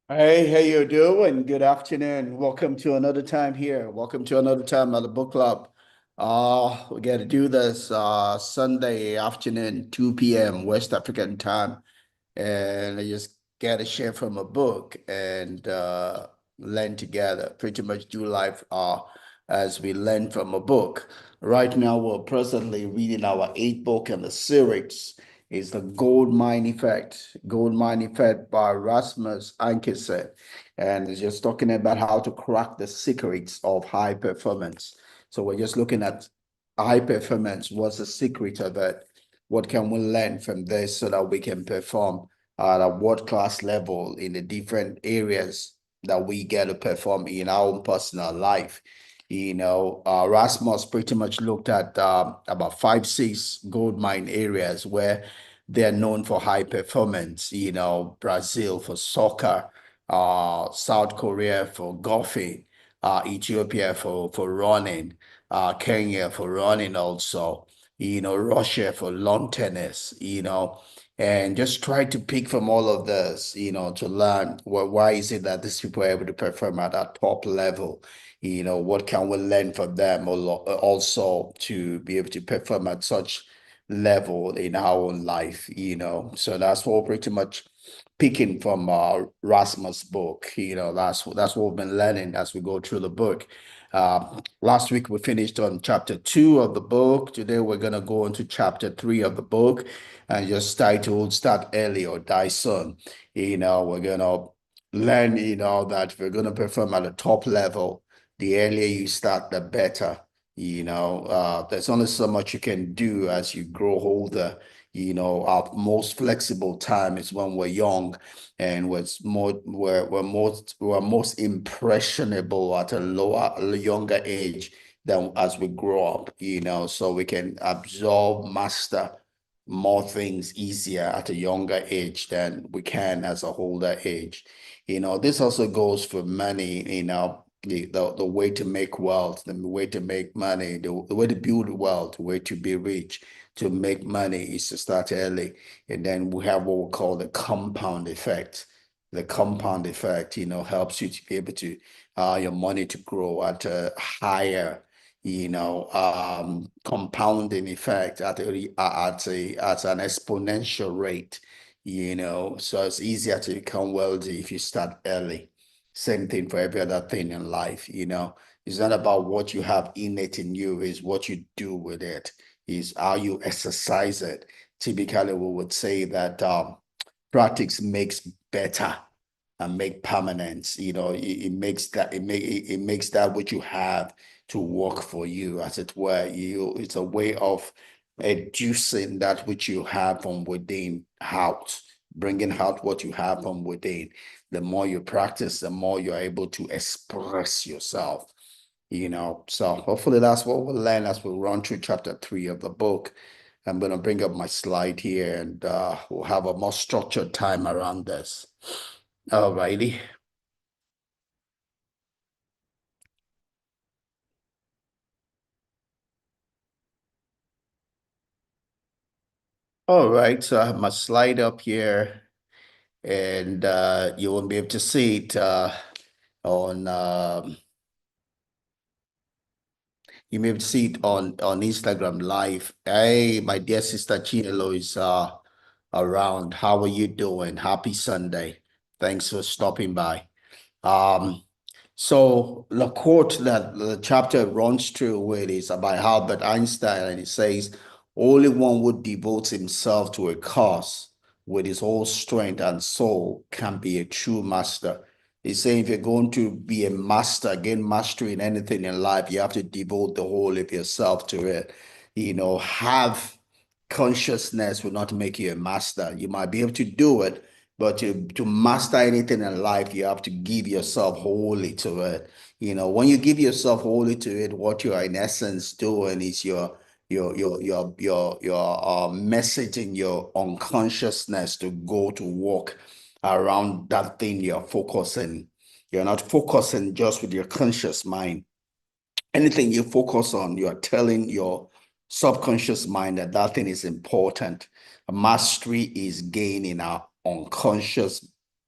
Hey, how you doing? Good afternoon. Welcome to another time here. Welcome to another time at the book club. We got to do this Sunday afternoon, 2 p.m. West African time. And I just got to share from a book and learn together. Pretty much do life as we learn from a book. Right now, we're presently reading our eighth book in the series. Is The Gold Mine Effect. Gold Mine Effect by Rasmus Ankersen. And it's just talking about how to crack the secrets of high performance. So we're just looking at high performance. What's the secret of it? What can we learn from this so that we can perform at a world-class level in the different areas that we get to perform in our own personal life? Rasmus pretty much looked at about five, six gold mine areas where they're known for high performance. Brazil for soccer, South Korea for golfing, Ethiopia for running, Kenya for running also, Russia for lawn tennis, and just try to pick from all of this, to learn why is it that these people are able to perform at that top level? What can we learn from them also to be able to perform at such level in our own life, So that's what we're pretty much picking from Rasmus' book. That's what we've been learning as we go through the book. Last week we finished on chapter 2 of the book. Today we're gonna go into chapter 3 of the book and just titled Start Early or Die Soon. We're gonna learn, that if we're gonna perform at the top level, the earlier you start, the better. There's only so much you can do as you grow older. Our most flexible time is when we're young and we're most impressionable at a younger age than as we grow up, so we can absorb, master more things easier at a younger age than we can as a older age. This also goes for money, the way to make wealth, the way to make money, the way to build wealth, the way to be rich, to make money is to start early. And then we have what we call the compound effect. The compound effect, helps you to be able to your money to grow at a higher, compounding effect at an exponential rate, So it's easier to become wealthy if you start early. Same thing for every other thing in life, It's not about what you have innate in you, it's what you do with it, is how you exercise it. Typically, we would say that practice makes better and make permanence. It makes that which you have to work for you, as it were. It's a way of reducing that which you have from within out, bringing out what you have from within. The more you practice, the more you're able to express yourself. So hopefully that's what we'll learn as we run through chapter 3 of the book. I'm going to bring up my slide here and we'll have a more structured time around this. All righty. All right. So I have my slide up here and you won't be able to see it on you may be able to see it on Instagram Live. Hey, my dear sister Chinelo is around. How are you doing? Happy Sunday. Thanks for stopping by. Um, so the quote that the chapter runs through with is by Albert Einstein, and it says, "Only one who devotes himself to a cause with his whole strength and soul can be a true master." He's saying if you're going to be a master, gain mastery in anything in life, you have to devote the whole of yourself to it. Have consciousness will not make you a master. You might be able to do it, but to master anything in life, you have to give yourself wholly to it. When you give yourself wholly to it, what you are in essence doing is your messaging your unconsciousness to go to work around that thing you're focusing. You're not focusing just with your conscious mind. Anything you focus on, you are telling your subconscious mind that thing is important. Mastery is gained in our unconscious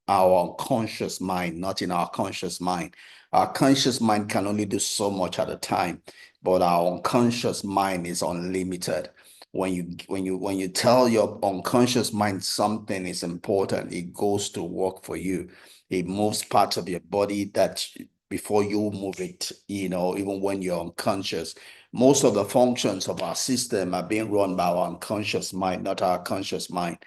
our unconscious mind, not in our conscious mind. Our conscious mind can only do so much at a time, but our unconscious mind is unlimited. When you tell your unconscious mind something is important, it goes to work for you. It moves parts of your body that before you move it, even when you're unconscious. Most of the functions of our system are being run by our unconscious mind, not our conscious mind.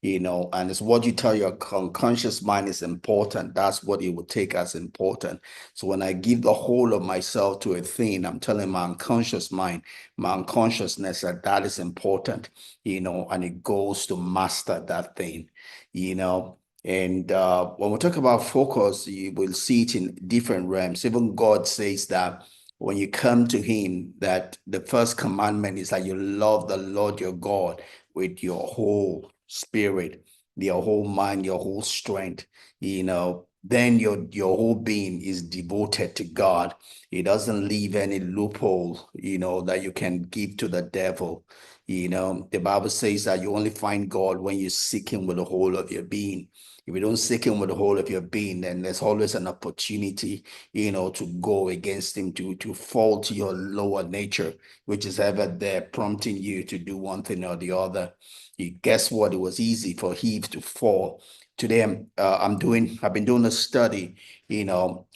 And it's what you tell your unconscious mind is important. That's what it would take as important. So when I give the whole of myself to a thing, I'm telling my unconscious mind, my unconsciousness that is important, and it goes to master that thing, you know. And when we talk about focus, you will see it in different realms. Even God says that when you come to him, that the first commandment is that you love the Lord your God with your whole spirit, your whole mind, your whole strength, then your whole being is devoted to God. It doesn't leave any loophole, that you can give to the devil. The Bible says that you only find God when you seek him with the whole of your being. If you don't seek him with the whole of your being, then there's always an opportunity, to go against him, to fall to your lower nature, which is ever there prompting you to do one thing or the other. Guess what? It was easy for Eve to fall. Today, I've been doing a study,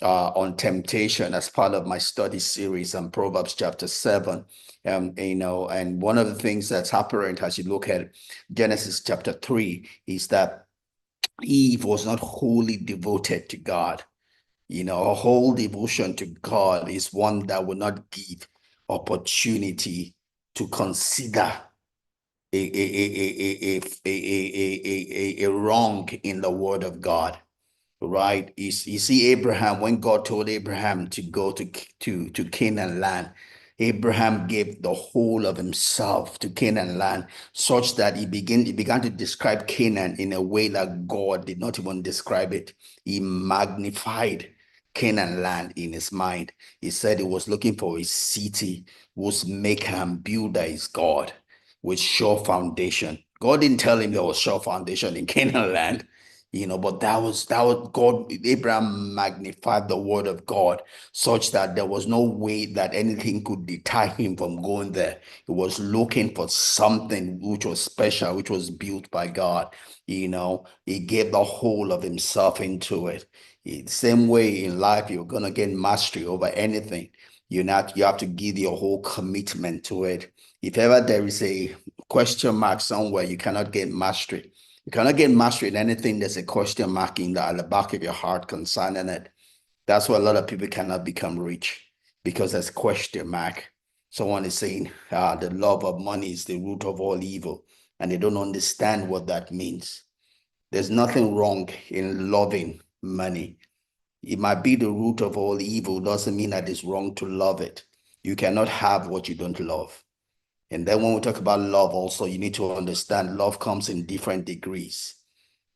on temptation as part of my study series on Proverbs chapter 7. And one of the things that's apparent as you look at Genesis chapter 3 is that Eve was not wholly devoted to God. A whole devotion to God is one that will not give opportunity to consider a wrong in the word of God, right? You see Abraham, when God told Abraham to go to Canaan land, Abraham gave the whole of himself to Canaan land, such that he began to describe Canaan in a way that God did not even describe it. He magnified Canaan land in his mind. He said he was looking for a city whose maker and builder is God, with sure foundation. God didn't tell him there was sure foundation in Canaan land, but that was God. Abraham magnified the word of God such that there was no way that anything could deter him from going there. He was looking for something which was special, which was built by God. He gave the whole of himself into it. Same way in life, you're gonna get mastery over anything. You have to give your whole commitment to it. If ever there is a question mark somewhere, you cannot get mastery. You cannot get mastery in anything there's a question mark at the back of your heart concerning it. That's why a lot of people cannot become rich, because there's a question mark. Someone is saying, the love of money is the root of all evil, and they don't understand what that means. There's nothing wrong in loving money. It might be the root of all evil, doesn't mean that it's wrong to love it. You cannot have what you don't love. And then when we talk about love also, you need to understand love comes in different degrees.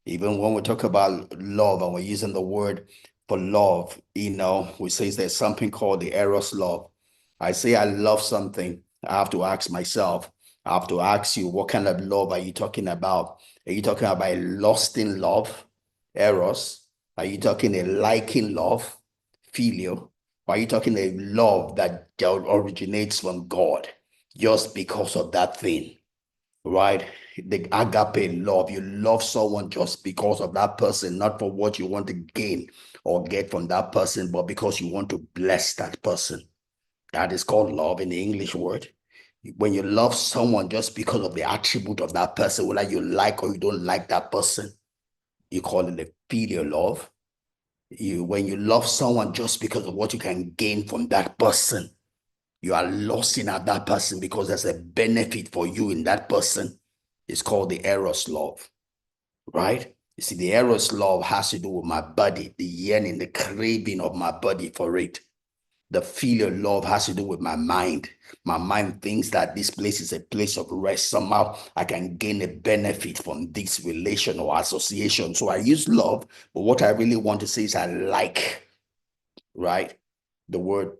Even when we talk about love and we're using the word for love, we say there's something called the eros love. I say I love something, I have to ask myself, I have to ask you, what kind of love are you talking about? Are you talking about a lusting love, eros? Are you talking a liking love, filial? Or are you talking a love that originates from God just because of that thing? Right? The agape love, you love someone just because of that person, not for what you want to gain or get from that person, but because you want to bless that person. That is called love in the English word. When you love someone just because of the attribute of that person, whether you like or you don't like that person, you call it a filial love. When you love someone just because of what you can gain from that person, you are losing at that person because there's a benefit for you in that person. It's called the eros love, right? You see, the eros love has to do with my body, the yearning, the craving of my body for it. The filial love has to do with my mind. My mind thinks that this place is a place of rest. Somehow I can gain a benefit from this relation or association. So I use love, but what I really want to say is I like, right? The word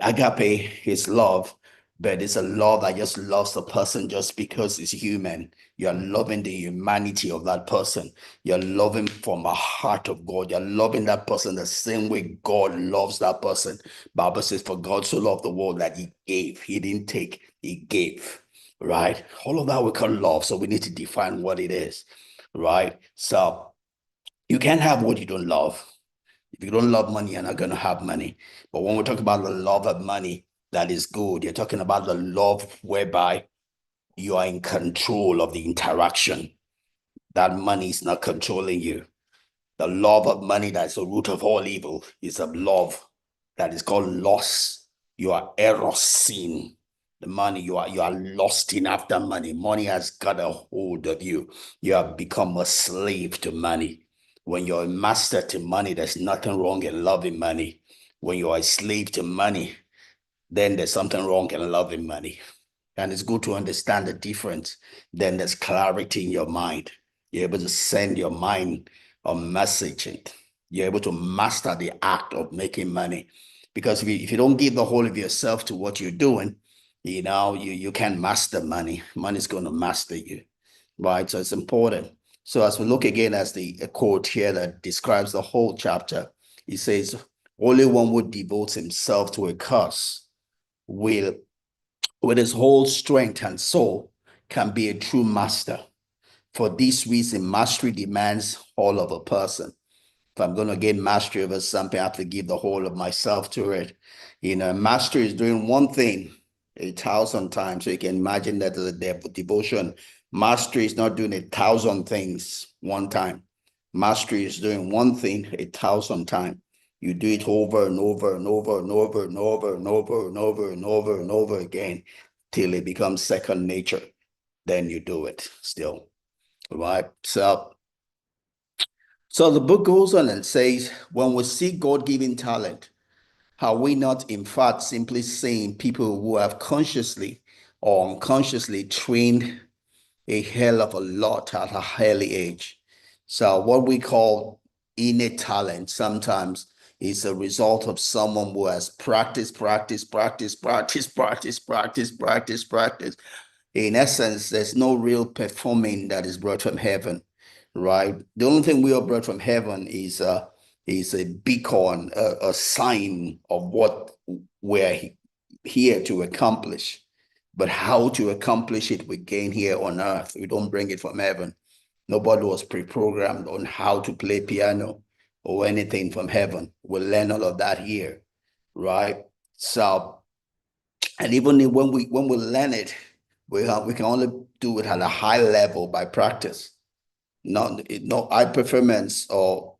agape is love, but it's a love that just loves the person just because it's human. You're loving the humanity of that person. You're loving from a heart of God. You're loving that person the same way God loves that person. Bible says, for God so loved the world that he gave. He didn't take, he gave. Right? All of that we call love. So we need to define what it is. Right? So you can't have what you don't love. If you don't love money, you're not going to have money. But when we talk about the love of money, that is good. You're talking about the love whereby you are in control of the interaction. That money is not controlling you. The love of money that is the root of all evil is a love that is called loss. You are erosin. The money, you are lost in after money. Money has got a hold of you. You have become a slave to money. When you're a master to money, there's nothing wrong in loving money. When you are a slave to money, then there's something wrong in loving money. And it's good to understand the difference. Then there's clarity in your mind. You're able to send your mind a message, and you're able to master the act of making money. Because if you don't give the whole of yourself to what you're doing, you can't master money. Money's going to master you, right? So it's important. So as we look again as the quote here that describes the whole chapter, it says, only one who devotes himself to a cause will with his whole strength and soul can be a true master. For this reason, mastery demands all of a person. If I'm going to gain mastery over something, I have to give the whole of myself to it. Mastery is doing one thing 1,000 times. So you can imagine that as a devotion. Mastery is not doing 1,000 things one time. Mastery is doing one thing 1,000 times. You do it over and over and over and over and over and over and over and over and over again till it becomes second nature. Then you do it still. Right. So the book goes on and says, when we see God-given talent, are we not in fact simply saying people who have consciously or unconsciously trained a hell of a lot at a early age? So what we call innate talent sometimes is a result of someone who has practiced. In essence, there's no real performing that is brought from heaven, right? The only thing we are brought from heaven is a beacon, a sign of what we're here to accomplish. But how to accomplish it, we gain here on earth. We don't bring it from heaven. Nobody was pre-programmed on how to play piano or anything from heaven. We'll learn all of that here, right? So, and even when we learn it, we can only do it at a high level by practice. No high performance or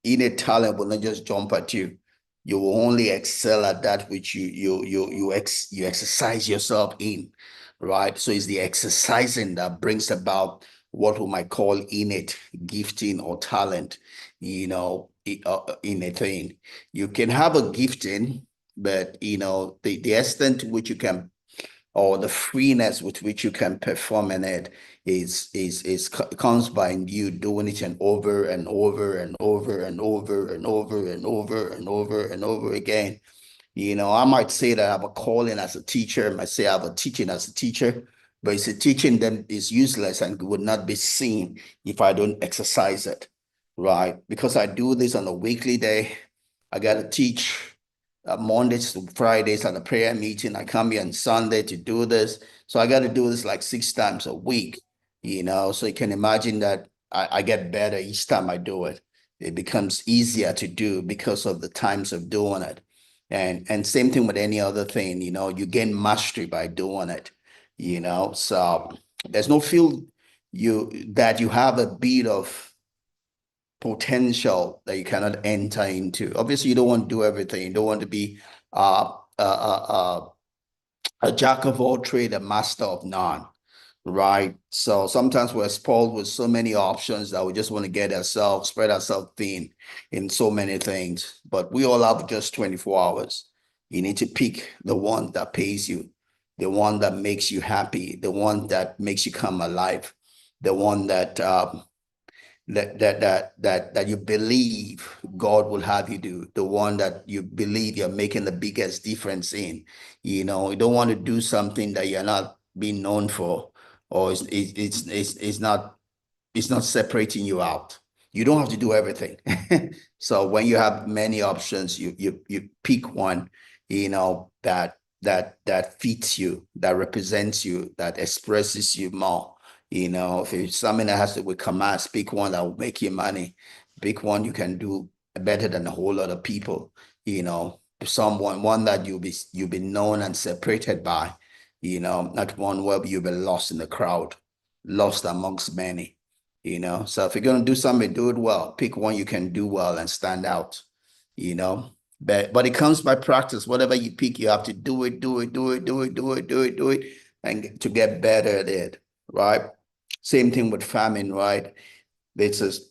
innate talent will not just jump at you. You will only excel at that which you exercise yourself in, right? So it's the exercising that brings about what we might call innate gifting or talent, in a thing. You can have a gifting, but the extent to which you can or the freeness with which you can perform in it is comes by you doing it and over and over and over and over and over and over and over and over again. I might say that I have a calling as a teacher. I might say I have a teaching as a teacher, but it's a teaching that is useless and would not be seen if I don't exercise it, right? Because I do this on a weekly day. I got to teach Mondays to Fridays at a prayer meeting. I come here on Sunday to do this. So I got to do this like 6 times a week, so you can imagine that I get better each time I do it. It becomes easier to do because of the times of doing it. And same thing with any other thing, you gain mastery by doing it, So there's no field you have a bit of potential that you cannot enter into. Obviously, you don't want to do everything. You don't want to be uh, uh, uh, uh, a jack of all trade, a master of none, right? So sometimes we're spoiled with so many options that we just want to spread ourselves thin in so many things. But we all have just 24 hours. You need to pick the one that pays you, the one that makes you happy, the one that makes you come alive, the one that that you believe God will have you do, the one that you believe you're making the biggest difference in. You know, you don't want to do something that you're not being known for, or it's not separating you out. You don't have to do everything. So when you have many options, you pick one, you know, that fits you, that represents you, that expresses you more. You know, if it's something that has to do with commerce, pick one that will make you money. Pick one you can do better than a whole lot of people. You know, someone one that you'll be known and separated by. You know, not one where you'll be lost in the crowd, lost amongst many. You know, so if you're gonna do something, do it well. Pick one you can do well and stand out. You know, but it comes by practice. Whatever you pick, you have to do it, do it, and to get better at it, right? Same thing with farming, right? It's just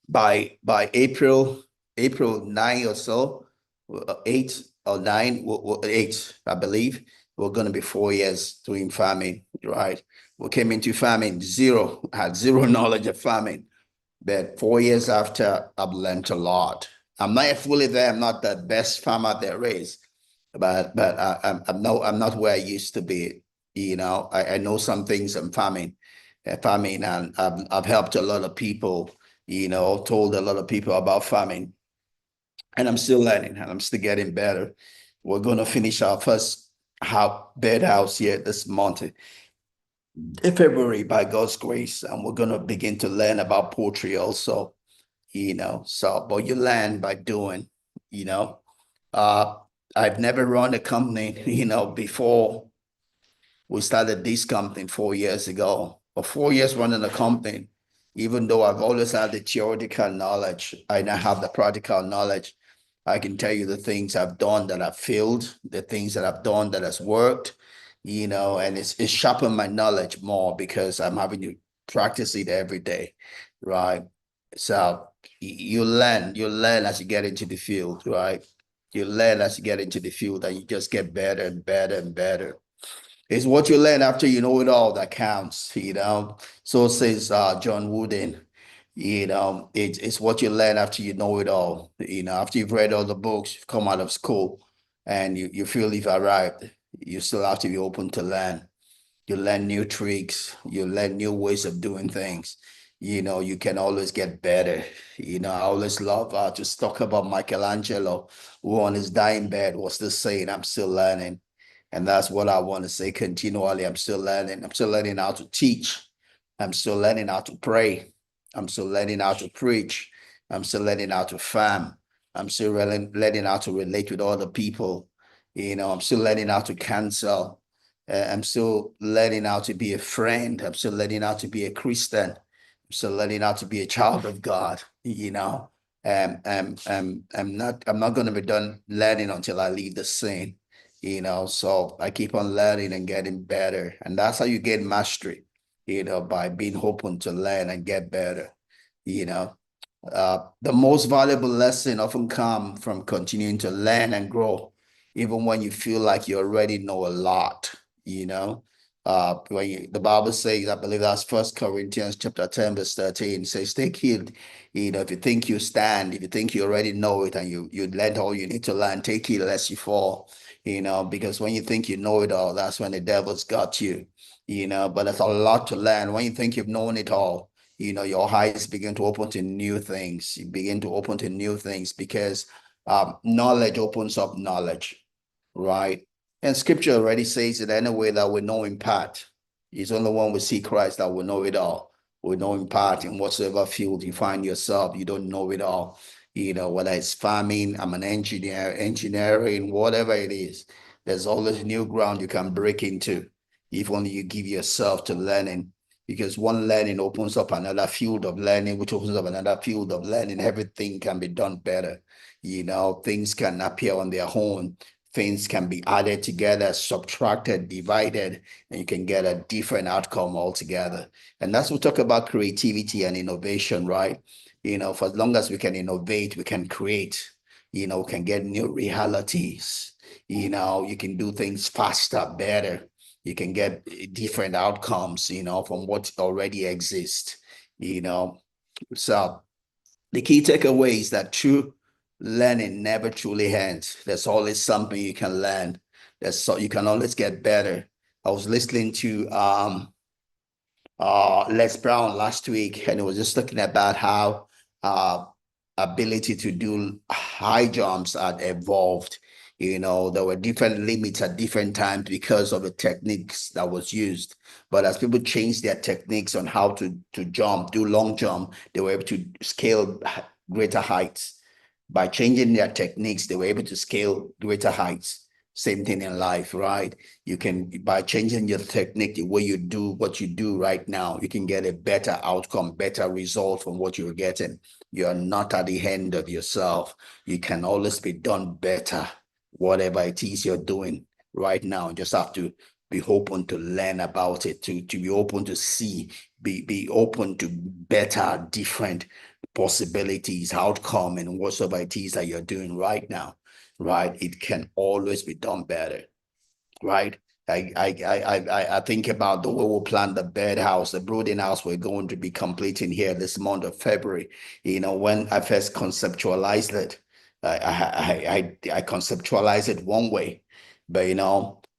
by April 9 or so, 8 or 9, 8, I believe, we're going to be 4 years doing farming, right? We came into farming zero, had zero knowledge of farming. But 4 years after, I've learned a lot. I'm not fully there. I'm not the best farmer there is, but I'm not where I used to be. You know, I know some things in farming, and I've helped a lot of people. You know, told a lot of people about farming, and I'm still learning, and I'm still getting better. We're going to finish our first bed house here this month in February by God's grace, and we're going to begin to learn about poultry also. You know, so but you learn by doing. You know, uh, I've never run a company. You know, before we started this company 4 years ago. For 4 years running a company, even though I've always had the theoretical knowledge, I now have the practical knowledge. I can tell you the things I've done that have failed, the things that I've done that has worked, you know, and it's sharpened my knowledge more because I'm having to practice it every day, right? So you learn as you get into the field, right? You learn as you get into the field and you just get better and better and better. It's what you learn after you know it all that counts, you know. So says John Wooden. You know, it's what you learn after you know it all. You know, after you've read all the books, you've come out of school and you feel you've arrived. You still have to be open to learn. You learn new tricks, you learn new ways of doing things. You know, you can always get better. You know, I always love to talk about Michelangelo, who on his dying bed was still saying, I'm still learning. And that's what I want to say continually. I'm still learning. I'm still learning how to teach. I'm still learning how to pray. I'm still learning how to preach. I'm still learning how to farm. I'm still learning how to relate with other people. You know, I'm still learning how to cancel. I'm still learning how to be a friend. I'm still learning how to be a Christian. I'm still learning how to be a child of God, you know. I'm not going to be done learning until I leave the scene, you know. So I keep on learning and getting better. And that's how you get mastery, you know, by being open to learn and get better, you know. The most valuable lesson often come from continuing to learn and grow, even when you feel like you already know a lot, you know. The Bible says, I believe that's First Corinthians chapter 10, verse 13, says, take heed, you know, if you think you stand, if you think you already know it and you learned all you need to learn, take heed lest you fall, you know, because when you think you know it all, that's when the devil's got you, you know, but there's a lot to learn. When you think you've known it all, you know, your eyes begin to open to new things. You begin to open to new things because knowledge opens up knowledge, right? And scripture already says it anyway that we know in part. It's only when we see Christ that we know it all. We know in part in whatsoever field you find yourself, you don't know it all. You know, whether it's farming, I'm an engineer, engineering, whatever it is, there's always new ground you can break into if only you give yourself to learning, because one learning opens up another field of learning, which opens up another field of learning. Everything can be done better. You know, things can appear on their own. Things can be added together, subtracted, divided, and you can get a different outcome altogether. And that's what we talk about creativity and innovation, right? You know, for as long as we can innovate, we can create, you know, we can get new realities. You know, you can do things faster, better. You can get different outcomes, you know, from what already exists, you know. So the key takeaway is that true learning never truly ends. There's always something you can learn. You can always get better. I was listening to Les Brown last week, and he was just talking about how uh, ability to do high jumps had evolved. There were different limits at different times because of the techniques that was used. But as people changed their techniques on how to jump, do long jump, they were able to scale greater heights. By changing their techniques, they were able to scale greater heights. Same thing in life, right? You can, by changing your technique, the way you do what you do right now, you can get a better outcome, better result from what you're getting. You're not at the end of yourself. You can always be done better, whatever it is you're doing right now. You just have to be open to learn about it, to be open to see, be open to better, different possibilities, outcome, and whatsoever it is that you're doing right now, right? It can always be done better, right? I think about the way we plan the bed house, the brooding house we're going to be completing here this month of February. When I first conceptualized it, I conceptualized it one way, but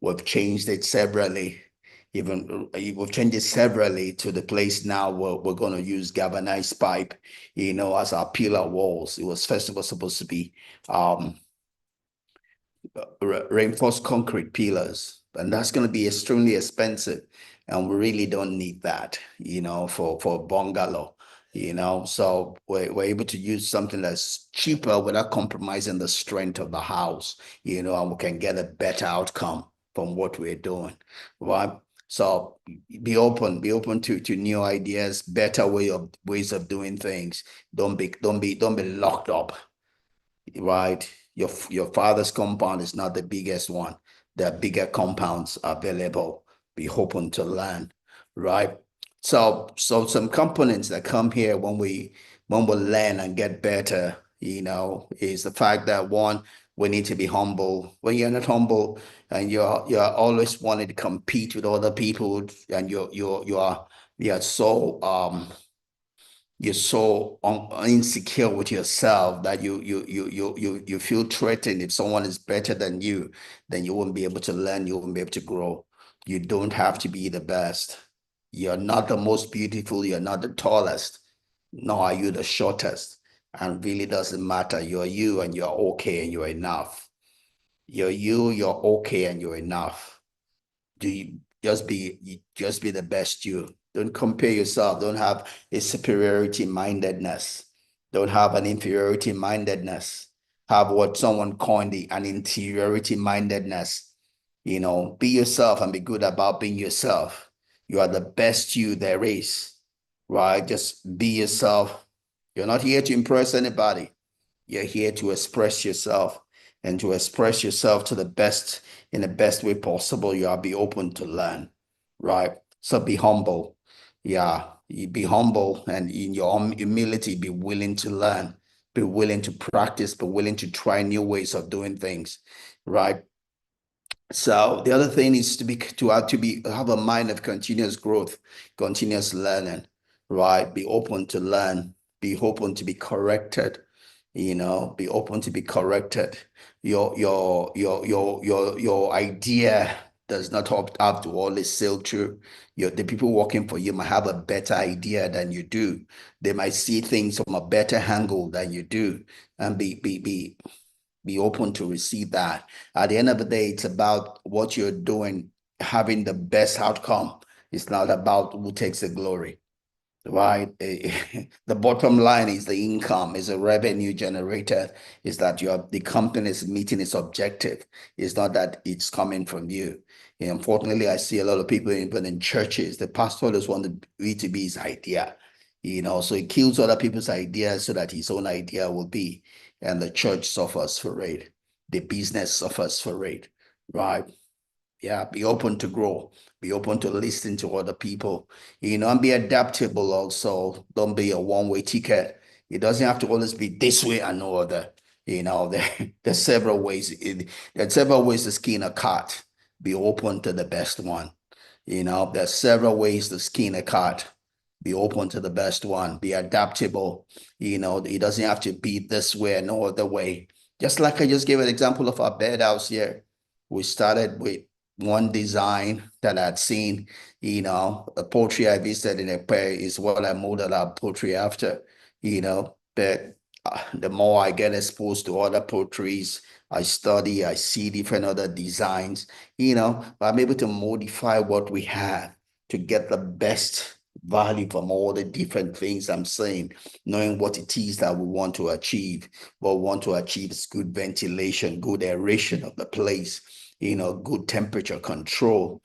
we've changed it severally. Even we've changed it severally to the place now where we're going to use galvanized pipe, as our pillar walls. It was first of all supposed to be reinforced concrete pillars, and that's going to be extremely expensive, and we really don't need that, for a bungalow, so we're able to use something that's cheaper without compromising the strength of the house, and we can get a better outcome from what we're doing, right? So be open to new ideas, better ways of doing things. Don't be locked up, right? Your father's compound is not the biggest one. There are bigger compounds available. Be open to learn, right? So some components that come here when we learn and get better, is the fact that one, we need to be humble. When you're not humble and you're always wanting to compete with other people, and you're so insecure with yourself that you feel threatened. If someone is better than you, then you won't be able to learn, you won't be able to grow. You don't have to be the best. You're not the most beautiful, you're not the tallest, nor are you the shortest. And really doesn't matter. You're you, and you're okay, and you're enough. You're you, you're okay, and you're enough. Do you just be the best you. Don't compare yourself. Don't have a superiority mindedness. Don't have an inferiority mindedness. Have what someone coined an interiority mindedness. Be yourself and be good about being yourself. You are the best you there is, right? Just be yourself. You're not here to impress anybody. You're here to express yourself, and to express yourself to the best, in the best way possible. You are be open to learn, right? So be humble. Yeah, you be humble, and in your humility, be willing to learn, be willing to practice, be willing to try new ways of doing things, right? So the other thing is to have a mind of continuous growth, continuous learning, right? Be open to learn, be open to be corrected, be open to be corrected. Your idea does not have to always sail true. The people working for you might have a better idea than you do. They might see things from a better angle than you do, and be open to receive that. At the end of the day, it's about what you're doing, having the best outcome. It's not about who takes the glory, right? The bottom line is the income, is a revenue generator, is that the company is meeting its objective. It's not that it's coming from you. And unfortunately, I see a lot of people even in churches, the pastor just want to be his idea, so he kills other people's ideas so that his own idea will be, and the church suffers for it. The business suffers for it, right? Yeah, be open to grow, be open to listen to other people, and be adaptable also. Don't be a one-way ticket. It doesn't have to always be this way and no other. There's several ways. There's several ways to skin a cat. Be open to the best one. There's several ways to skin a cat. Be open to the best one. Be adaptable. It doesn't have to be this way and no other way. Just like I just gave an example of our bed house here. We started with one design that I'd seen, a poultry I visited in a pair is what I modeled our poultry after, but the more I get exposed to other poultries, I study, I see different other designs, I'm able to modify what we have to get the best value from all the different things I'm saying, knowing what it is that we want to achieve. What we want to achieve is good ventilation, good aeration of the place, good temperature control.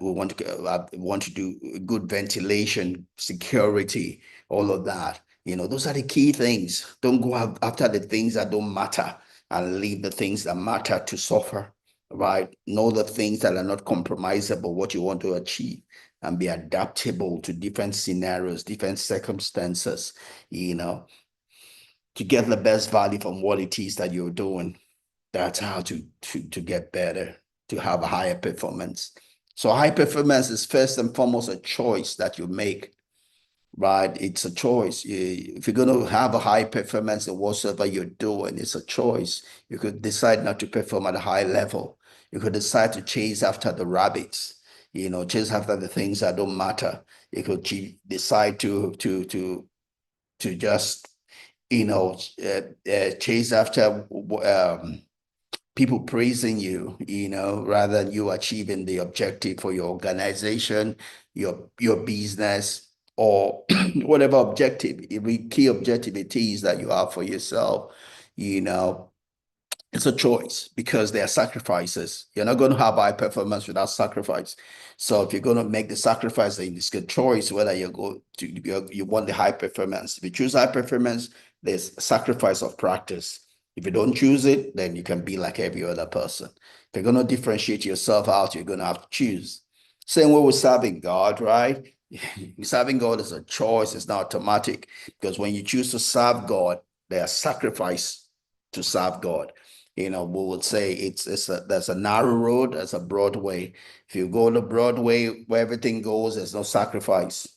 We want to do good ventilation, security, all of that. Those are the key things. Don't go after the things that don't matter and leave the things that matter to suffer, right? Know the things that are not compromisable, what you want to achieve, and be adaptable to different scenarios, different circumstances, to get the best value from what it is that you're doing. That's how to get better, to have a higher performance. So high performance is first and foremost a choice that you make, right? It's a choice. If you're going to have a high performance in whatsoever you're doing, it's a choice. You could decide not to perform at a high level. You could decide to chase after the rabbits, chase after the things that don't matter. You could decide to just, chase after people praising you, rather than you achieving the objective for your organization, your business, or whatever objective, every key objective it is that you have for yourself, you know, it's a choice because there are sacrifices. You're not going to have high performance without sacrifice. So if you're going to make the sacrifice, then it's a choice whether you want the high performance. If you choose high performance, there's sacrifice of practice. If you don't choose it, then you can be like every other person. If you're going to differentiate yourself out, you're going to have to choose. Same way with serving God, right? Serving God is a choice, it's not automatic. Because when you choose to serve God, there's sacrifice to serve God. We would say there's a narrow road, there's a broad way. If you go the broad way where everything goes, there's no sacrifice.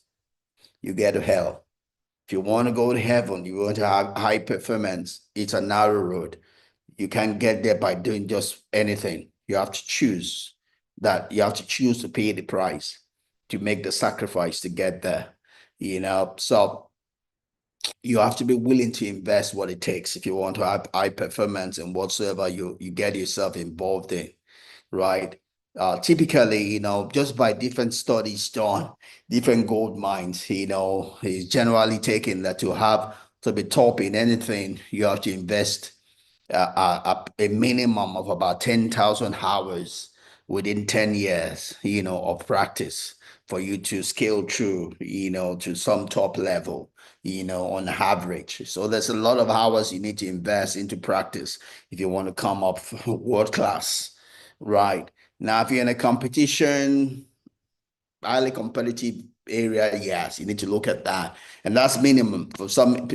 You get to hell. If you want to go to heaven, you want to have high performance, it's a narrow road. You can't get there by doing just anything. You have to choose that. You have to choose to pay the price, to make the sacrifice to get there. So you have to be willing to invest what it takes if you want to have high performance in whatsoever you get yourself involved in, right? Typically, just by different studies done, different gold mines, is generally taken that to be top in anything, you have to invest a minimum of about 10,000 hours within 10 years, of practice for you to scale through, to some top level, on average. So there's a lot of hours you need to invest into practice if you want to come up world class, right? Now, if you're in a competition, highly competitive area, yes, you need to look at that. And that's minimum for some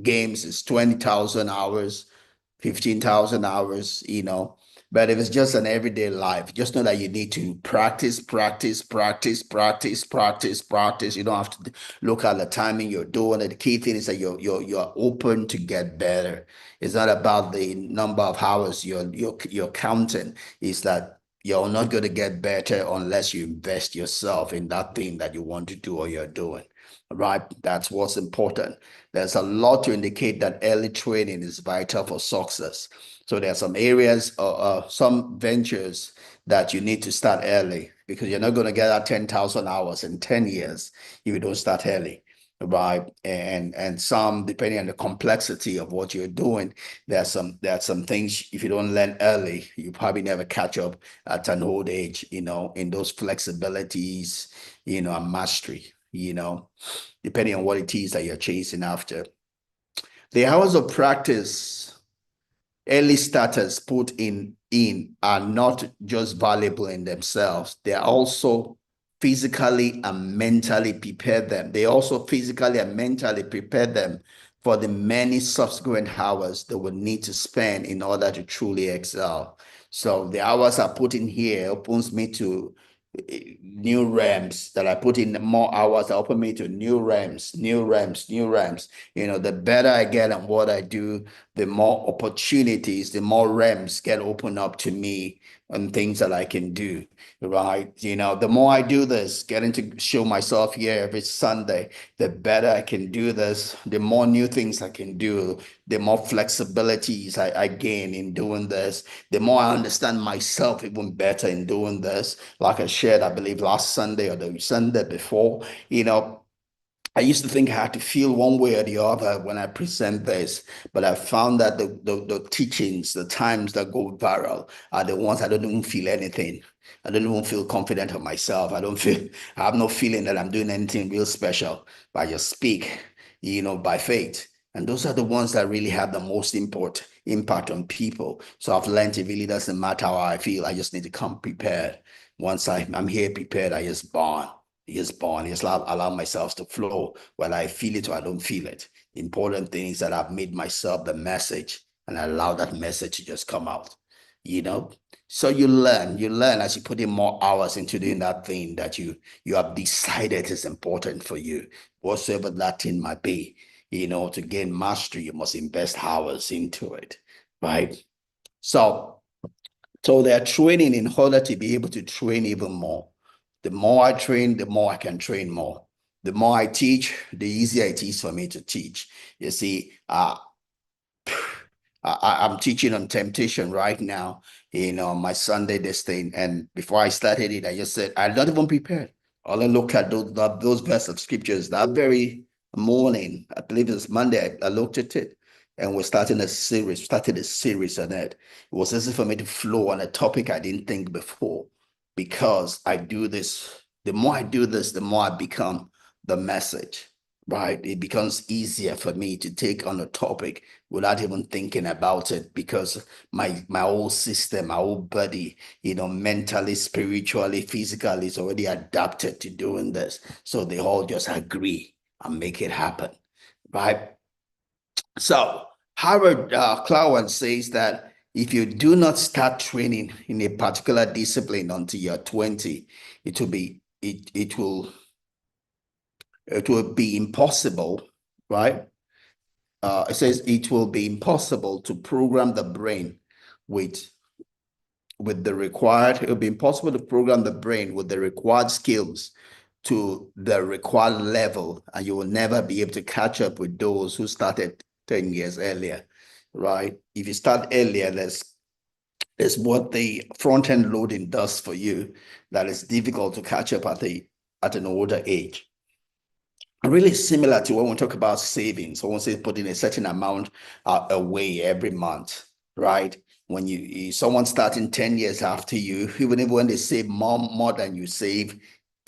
games is 20,000 hours, 15,000 hours, But if it's just an everyday life, just know that you need to practice, practice, practice, practice, practice, practice. You don't have to look at the timing you're doing it. The key thing is that you're open to get better. It's not about the number of hours you're counting. It's that you're not going to get better unless you invest yourself in that thing that you want to do or you're doing. Right? That's what's important. There's a lot to indicate that early training is vital for success. So there are some areas some ventures that you need to start early because you're not going to get that 10,000 hours in 10 years if you don't start early. Right. And some, depending on the complexity of what you're doing, there are some things if you don't learn early, you probably never catch up at an old age, in those flexibilities, and mastery, depending on what it is that you're chasing after. The hours of practice early starters put in are not just valuable in themselves. They are also physically and mentally prepare them. They also physically and mentally prepare them for the many subsequent hours they will need to spend in order to truly excel. So the hours I put in here opens me to new realms that I put in more hours that open me to new realms, new realms, new realms. The better I get at what I do, the more opportunities, the more realms get opened up to me and things that I can do, right? The more I do this, getting to show myself here every Sunday, the better I can do this, the more new things I can do, the more flexibilities I gain in doing this, the more I understand myself even better in doing this. Like I shared, I believe last Sunday or the Sunday before, I used to think I had to feel one way or the other when I present this, but I found that the teachings, the times that go viral are the ones I don't even feel anything. I don't even feel confident of myself. I have no feeling that I'm doing anything real special, but I just speak, by faith. And those are the ones that really have the most impact on people. So I've learned it really doesn't matter how I feel. I just need to come prepared. Once I'm here prepared, I just born. Is born. It's like allow myself to flow, whether I feel it or I don't feel it. The important thing is that I've made myself the message and I allow that message to just come out, you know. So you learn as you put in more hours into doing that thing that you have decided is important for you, whatsoever that thing might be. To gain mastery, you must invest hours into it, right? So they're training in order to be able to train even more. The more I train, the more I can train more. The more I teach, the easier it is for me to teach. You see, I'm teaching on temptation right now, my Sunday this thing. And before I started it, I just said, I'm not even prepared. All I look at those verses of scriptures that very morning, I believe it's Monday, I looked at it and we're started a series on it. It was easy for me to flow on a topic I didn't think before because I do this. The more I do this, the more I become the message, right? It becomes easier for me to take on a topic without even thinking about it because my whole system, my whole body, mentally, spiritually, physically is already adapted to doing this. So they all just agree and make it happen, right? So Howard Clowan says that if you do not start training in a particular discipline until you're 20, it will be it will be impossible, right? It says it will be impossible to program the brain with it will be impossible to program the brain with the required skills to the required level, and you will never be able to catch up with those who started 10 years earlier, right? If you start earlier, there's what the front end loading does for you that is difficult to catch up at an older age. Really similar to when we talk about savings. Someone says putting a certain amount away every month, right? When someone starting 10 years after you, even if when they save more than you save,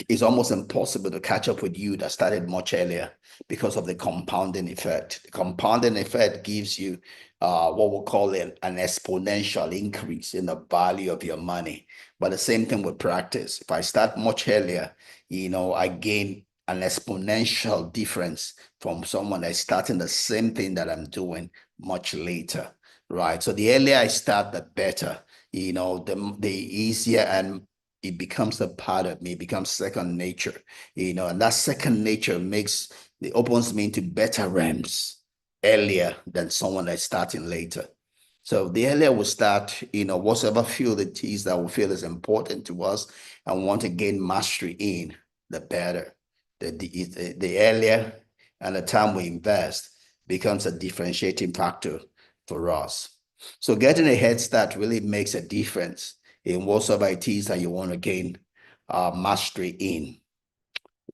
it's almost impossible to catch up with you that started much earlier because of the compounding effect. The compounding effect gives you what we'll call an exponential increase in the value of your money. But the same thing with practice. If I start much earlier, I gain an exponential difference from someone that's starting the same thing that I'm doing much later, right? So the earlier I start, the better, the easier and it becomes a part of me, it becomes second nature, and that second nature opens me into better realms earlier than someone that's starting later. So the earlier we start, whatever field it is that we feel is important to us and want to gain mastery in, the better. The earlier and the time we invest becomes a differentiating factor for us. So getting a head start really makes a difference in whatever it is that you want to gain mastery in,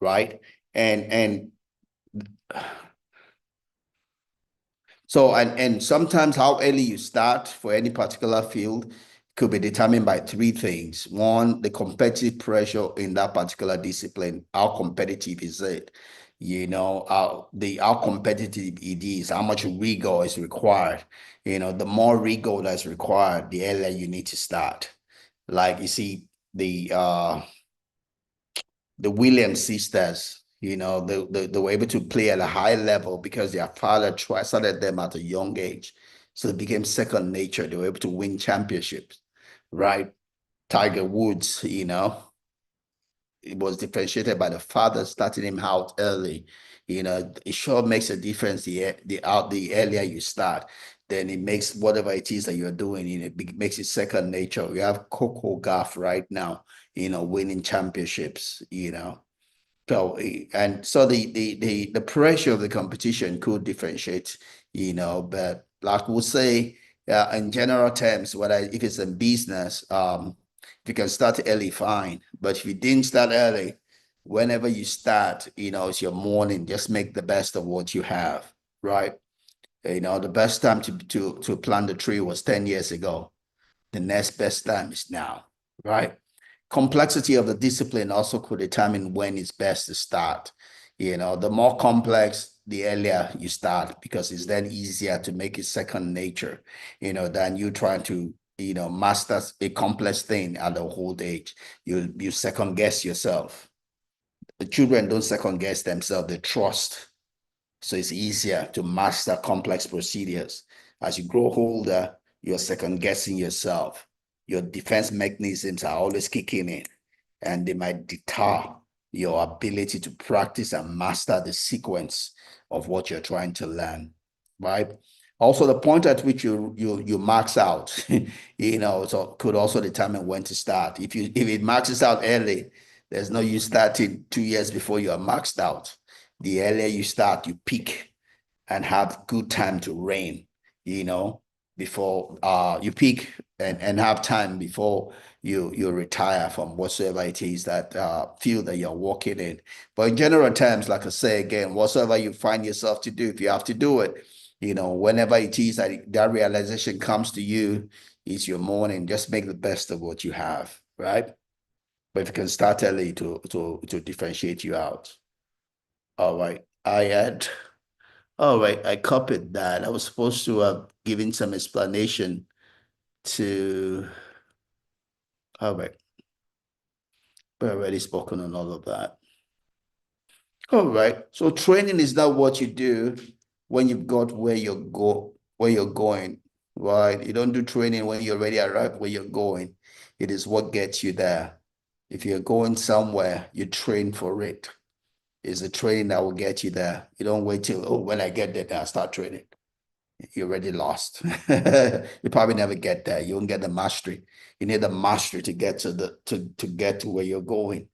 right? And so, and sometimes how early you start for any particular field could be determined by three things. One, the competitive pressure in that particular discipline. How competitive is it? How competitive it is, how much rigor is required. The more rigor that's required, the earlier you need to start. Like you see, the Williams sisters, they were able to play at a high level because their father started them at a young age. So it became second nature. They were able to win championships, right? Tiger Woods, it was differentiated by the father starting him out early. It sure makes a difference the earlier you start. Then it makes whatever it is that you're doing, it makes it second nature. We have Coco Gauff right now, winning championships. So and so the pressure of the competition could differentiate, but like we'll say, in general terms, whether if it's in business, if you can start early, fine. But if you didn't start early, whenever you start, it's your morning. Just make the best of what you have, right? The best time to plant the tree was 10 years ago. The next best time is now, right? Complexity of the discipline also could determine when it's best to start. The more complex, the earlier you start, because it's then easier to make it second nature, than you trying to, master a complex thing at a old age. You second guess yourself. The children don't second guess themselves, they trust. So it's easier to master complex procedures. As you grow older, you're second guessing yourself. Your defense mechanisms are always kicking in, and they might deter your ability to practice and master the sequence of what you're trying to learn, right? Also, the point at which you max out, so could also determine when to start. If it maxes out early, there's no use starting 2 years before you are maxed out. The earlier you start, you peak and have good time to reign, you know, before you peak and have time before you retire from whatsoever it is that field that you're working in. But in general terms, like I say again, whatsoever you find yourself to do, if you have to do it, whenever it is that realization comes to you, it's your morning. Just make the best of what you have, right? But if you can start early to differentiate you out. All right. All right, I copied that. I was supposed to have given some explanation to, all right, but I already spoken on all of that. All right, so training is not what you do when you've got where you're going, right? You don't do training when you already arrived where you're going. It is what gets you there. If you're going somewhere, you train for it. It's the training that will get you there. You don't wait till, oh, when I get there, then I start training. You're already lost. You probably never get there. You won't get the mastery. You need the mastery to get to get to where you're going,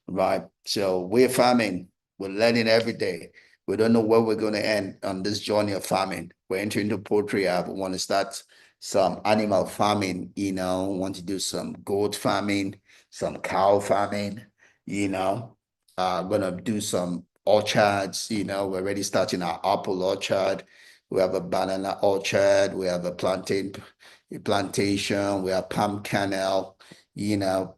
right? So we're farming. We're learning every day. We don't know where we're going to end on this journey of farming. We're entering into poultry. I want to start some animal farming. Want to do some goat farming, some cow farming. Gonna do some orchards. We're already starting our apple orchard. We have a banana orchard, we have a plantation, we have palm kernel, you know,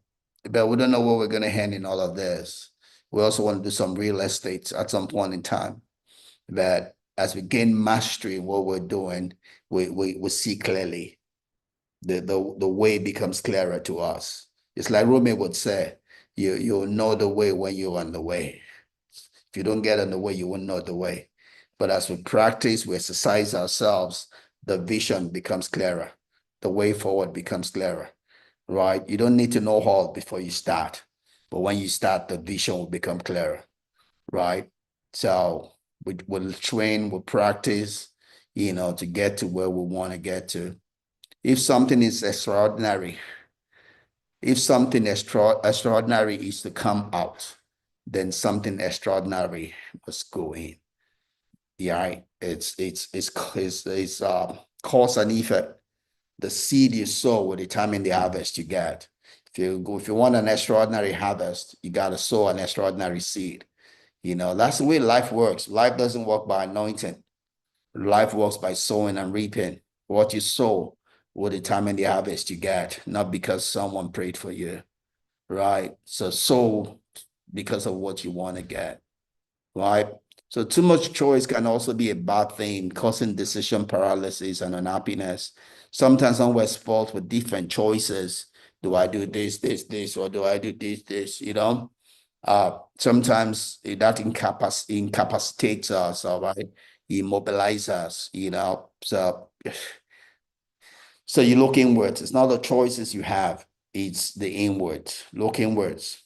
but we don't know where we're going to hand in all of this. We also want to do some real estate at some point in time. That as we gain mastery in what we're doing, we see clearly. The way becomes clearer to us. It's like Rumi would say, you'll know the way when you're on the way. If you don't get on the way, you won't know the way. But as we practice, we exercise ourselves, the vision becomes clearer. The way forward becomes clearer, right? You don't need to know all before you start. But when you start, the vision will become clearer, right? So we'll train, we'll practice, to get to where we want to get to. If something is extraordinary, if something extraordinary is to come out, then something extraordinary must go in. Yeah, it's cause and effect. The seed you sow will determine the harvest you get. If you want an extraordinary harvest, you gotta sow an extraordinary seed. That's the way life works. Life doesn't work by anointing. Life works by sowing and reaping. What you sow will determine the harvest you get, not because someone prayed for you, right? So sow because of what you want to get, right? So too much choice can also be a bad thing, causing decision paralysis and unhappiness. Sometimes someone's fault with different choices. Do I do this, or do I do this? Sometimes that incapacitates us, all right? Immobilize us, So you look inwards. It's not the choices you have, it's the inwards. Look inwards.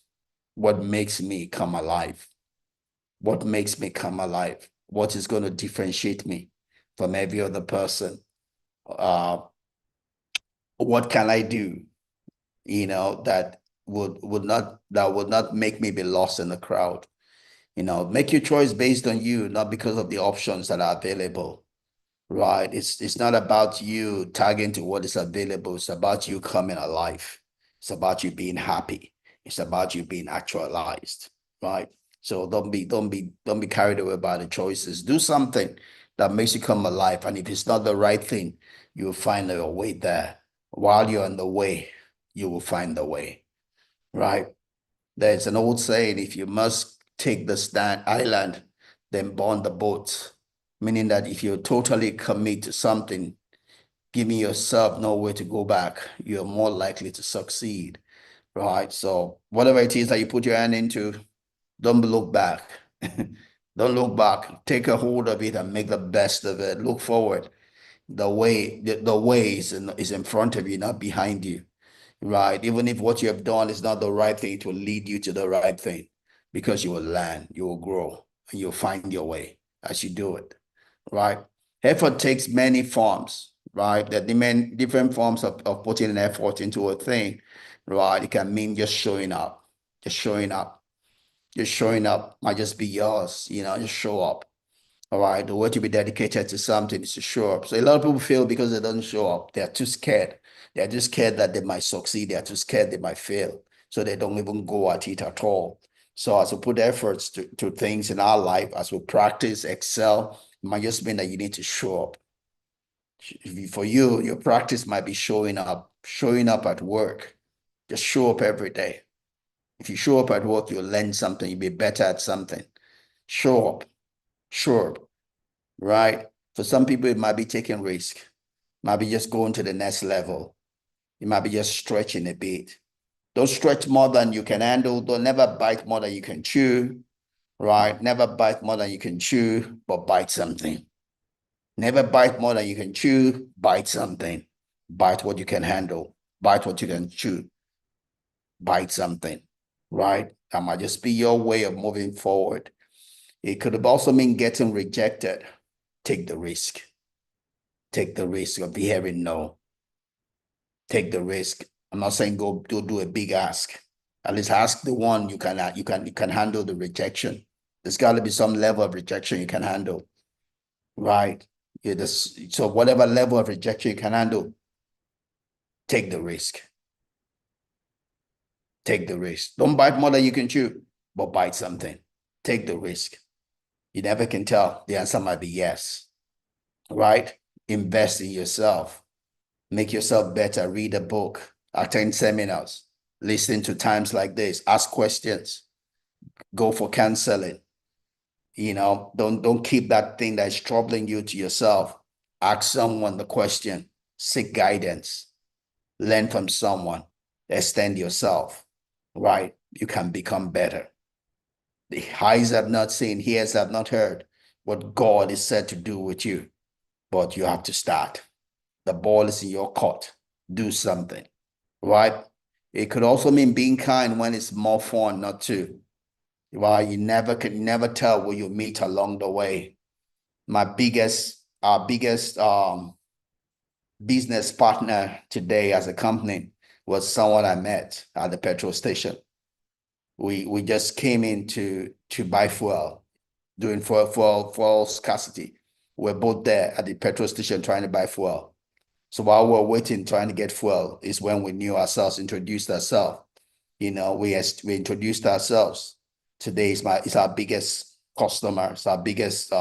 what makes me come alive? What makes me come alive? What is going to differentiate me from every other person? Uh, what can I do, that would not make me be lost in the crowd? Make your choice based on you, not because of the options that are available. Right. It's not about you tagging to what is available. It's about you coming alive. It's about you being happy. It's about you being actualized. Right. So don't be carried away by the choices. Do something that makes you come alive. And if it's not the right thing, you'll find your way there. While you're on the way, you will find the way. Right. There's an old saying, if you must take the stand island, then burn the boat. Meaning that if you totally commit to something, giving yourself nowhere to go back, you're more likely to succeed, right? So whatever it is that you put your hand into, don't look back. Don't look back. Take a hold of it and make the best of it. Look forward. The way is in front of you, not behind you. Right. Even if what you have done is not the right thing, it will lead you to the right thing because you will learn, you will grow, and you'll find your way as you do it. Right. Effort takes many forms, right? There are different forms of putting an effort into a thing, right? It can mean just showing up, just showing up, just showing up might just be yours, just show up. All right, the way to be dedicated to something is to show up. So a lot of people feel because they don't show up, they're too scared. They're just scared that they might succeed. They're too scared they might fail. So they don't even go at it at all. So as we put efforts to things in our life, as we practice, excel, it might just mean that you need to show up. For you, your practice might be showing up at work. Just show up every day. If you show up at work, you'll learn something, you'll be better at something. Show up, show up. Right? For some people, it might be taking risk, might be just going to the next level. It might be just stretching a bit. Don't stretch more than you can handle. Don't never bite more than you can chew. Right? Never bite more than you can chew, but bite something. Never bite more than you can chew, bite something. Bite what you can handle. Bite what you can chew. Bite something. Right? That might just be your way of moving forward. It could have also mean getting rejected. Take the risk. Take the risk of hearing no. Take the risk. I'm not saying go do a big ask. At least ask the one you can handle the rejection. There's got to be some level of rejection you can handle, right? So whatever level of rejection you can handle, take the risk. Take the risk. Don't bite more than you can chew, but bite something. Take the risk. You never can tell. The answer might be yes, right? Invest in yourself. Make yourself better. Read a book, attend seminars, listen to times like this, ask questions, go for counseling. Don't keep that thing that is troubling you to yourself. Ask someone the question, seek guidance, learn from someone, extend yourself, right? You can become better. The eyes have not seen, ears have not heard what God is said to do with you, but you have to start. The ball is in your court. Do something. Right? It could also mean being kind when it's more fun not to. Right? You never can never tell who you meet along the way. Our biggest business partner today as a company was someone I met at the petrol station. We just came in to buy fuel, doing fuel scarcity. We're both there at the petrol station trying to buy fuel. So while we're waiting, trying to get fuel, is when we knew ourselves, introduced ourselves. We introduced ourselves. Today is our biggest customer. It's our biggest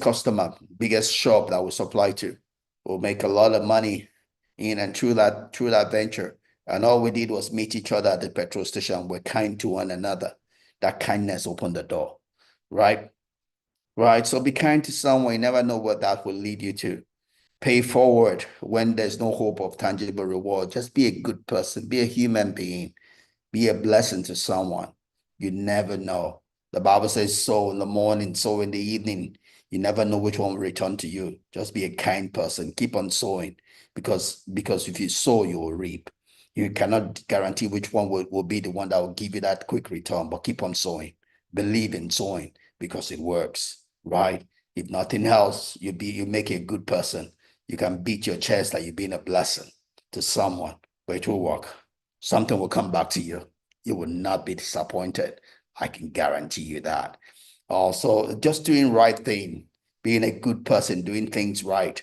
customer, biggest shop that we supply to. We'll make a lot of money in and through that venture. And all we did was meet each other at the petrol station. We're kind to one another. That kindness opened the door, right? Right. So be kind to someone. You never know what that will lead you to. Pay forward when there's no hope of tangible reward. Just be a good person, be a human being, be a blessing to someone. You never know. The Bible says, sow in the morning, sow in the evening. You never know which one will return to you. Just be a kind person. Keep on sowing because if you sow, you will reap. You cannot guarantee which one will be the one that will give you that quick return, but keep on sowing. Believe in sowing because it works, right? If nothing else, you make a good person. You can beat your chest that you've been a blessing to someone, but it will work. Something will come back to you. You will not be disappointed. I can guarantee you that. Also, just doing right thing, being a good person, doing things right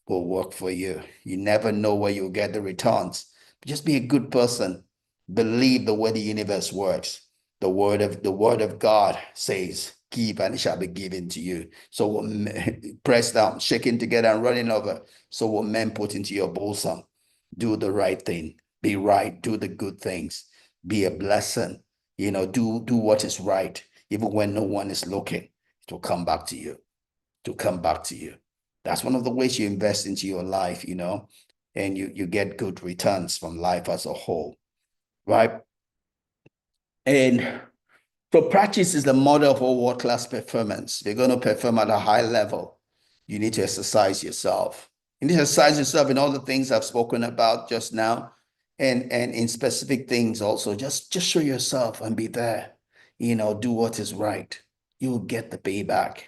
will work for you. You never know where you'll get the returns. Just be a good person. Believe the way the universe works. The word of God says, "Give and it shall be given to you." So we'll press down, shaking together and running over. So will men put into your bosom. Do the right thing. Be right. Do the good things. Be a blessing. Do what is right, even when no one is looking. It will come back to you. To come back to you. That's one of the ways you invest into your life, and you get good returns from life as a whole, right? And so practice is the model of all world-class performance. If you're going to perform at a high level, you need to exercise yourself. You need to exercise yourself in all the things I've spoken about just now, and in specific things also. Just show yourself and be there. Do what is right. You'll get the payback.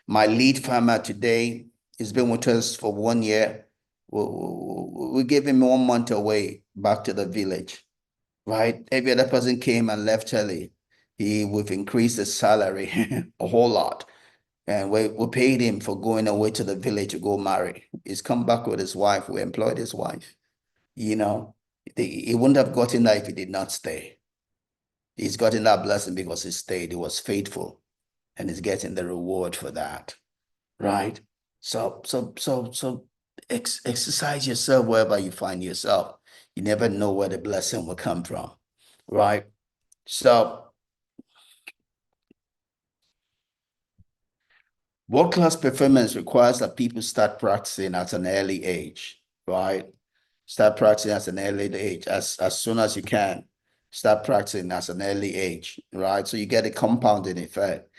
My lead farmer today has been with us for 1 year. We gave him 1 month away back to the village, right? Every other person came and left early. We've increased his salary a whole lot. And we paid him for going away to the village to go marry. He's come back with his wife. We employed his wife. You know, he wouldn't have gotten that if he did not stay. He's gotten that blessing because he stayed. He was faithful, and he's getting the reward for that. Right? So exercise yourself wherever you find yourself. You never know where the blessing will come from. Right? So world-class performance requires that people start practicing at an early age, right? Start practicing at an early age, as soon as you can. Start practicing at an early age, right? So you get a compounding effect.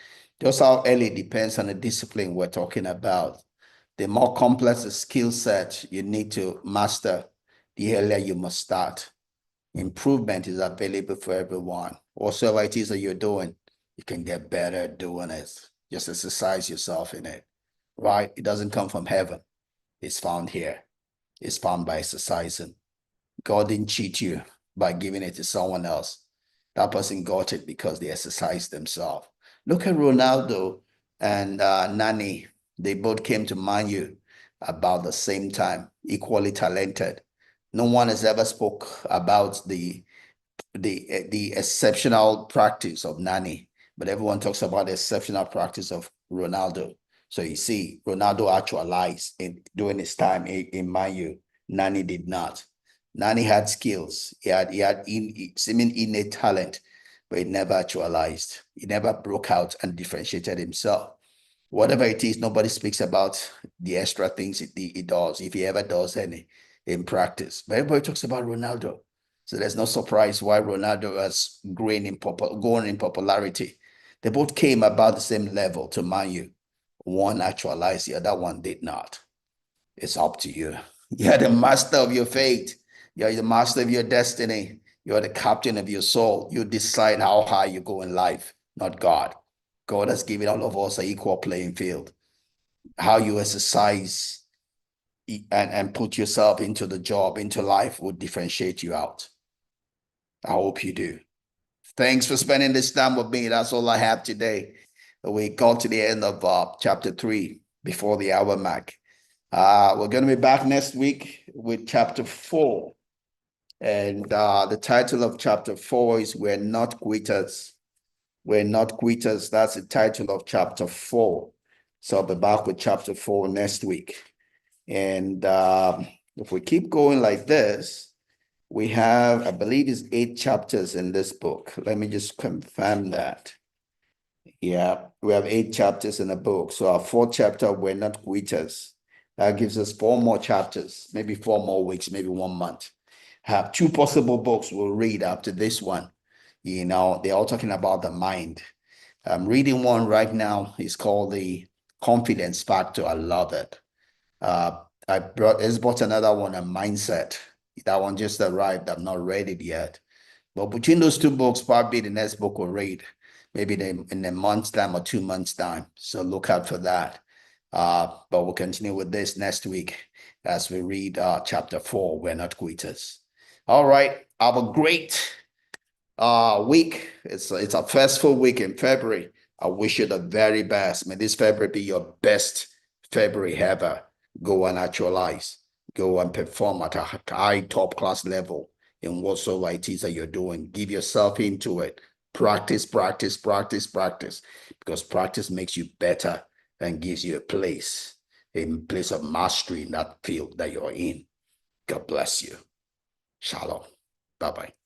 Just how early depends on the discipline we're talking about. The more complex the skill set you need to master, the earlier you must start. Improvement is available for everyone. Whatsoever it is that you're doing, you can get better at doing it. Just exercise yourself in it, right? It doesn't come from heaven. It's found here. It's found by exercising. God didn't cheat you by giving it to someone else. That person got it because they exercised themselves. Look at Ronaldo and Nani. They both came to Man U about the same time, equally talented. No one has ever spoke about the exceptional practice of Nani, but everyone talks about the exceptional practice of Ronaldo. So you see, Ronaldo actualized during his time in Man U. Nani did not. Nani had skills. He had seeming innate talent, but he never actualized. He never broke out and differentiated himself. Whatever it is, nobody speaks about the extra things he does, if he ever does any in practice. But everybody talks about Ronaldo. So there's no surprise why Ronaldo has grown in popularity. They both came about the same level to Man U. One actualized, the other one did not. It's up to you. You're the master of your fate. You're the master of your destiny. You're the captain of your soul. You decide how high you go in life, not God. God has given all of us an equal playing field. How you exercise and put yourself into the job, into life, will differentiate you out. I hope you do. Thanks for spending this time with me. That's all I have today. We got to the end of chapter 3 before the hour mark. We're going to be back next week with chapter 4. And the title of chapter 4 is We're Not Quitters. We're Not Quitters. That's the title of chapter 4. So I'll be back with chapter 4 next week. And if we keep going like this, we have, I believe it's 8 chapters in this book. Let me just confirm that. Yeah, we have 8 chapters in the book. So our 4th chapter, We're Not Quitters. That gives us 4 more chapters, maybe 4 more weeks, maybe 1 month. Have 2 possible books we'll read after this one. They're all talking about the mind. I'm reading one right now. It's called The Confidence Factor. I love it. I brought another one, a mindset. That one just arrived. I'm not read it yet. But between those two books, probably the next book we'll read, maybe in a month's time or 2 months' time. So look out for that. But we'll continue with this next week as we read chapter 4, We're Not Quitters. All right. Have a great week. It's a first full week in February. I wish you the very best. May this February be your best February ever. Go and actualize. Go and perform at a high top class level in whatsoever it is that you're doing. Give yourself into it. Practice, practice, practice, practice. Because practice makes you better and gives you a place of mastery in that field that you're in. God bless you. Shalom. Bye-bye.